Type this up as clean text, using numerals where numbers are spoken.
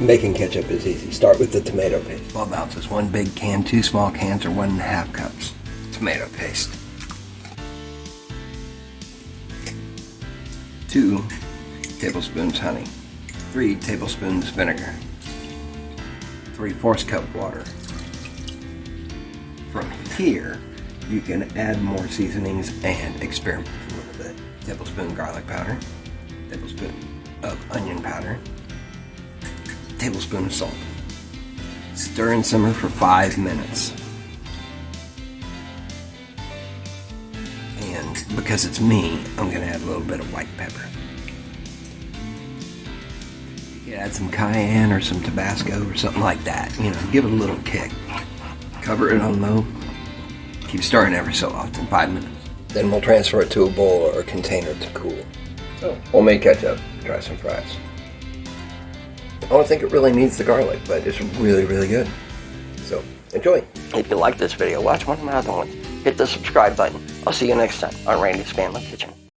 Making ketchup is easy. Start with the tomato paste. 12 ounces, 1 big can, 2 small cans, or 1.5 cups. Tomato paste. 2 tablespoons honey. 3 tablespoons vinegar. 3/4 cup water. From here, you can add more seasonings and experiment a little bit. Tablespoon garlic powder. Tablespoon of onion powder. Tablespoon of salt. Stir and simmer for 5 minutes. And because it's me, I'm going to add a little bit of white pepper. You can add some cayenne or some Tabasco or something like that. You know, give it a little kick. Cover it on low. Keep stirring every so often, 5 minutes. Then we'll transfer it to a bowl or a container to cool. So, homemade ketchup. Try some fries. I don't think it really needs the garlic, but it's really, really good. So, enjoy. If you like this video, watch one of my other ones. Hit the subscribe button. I'll see you next time on Randy's Family Kitchen.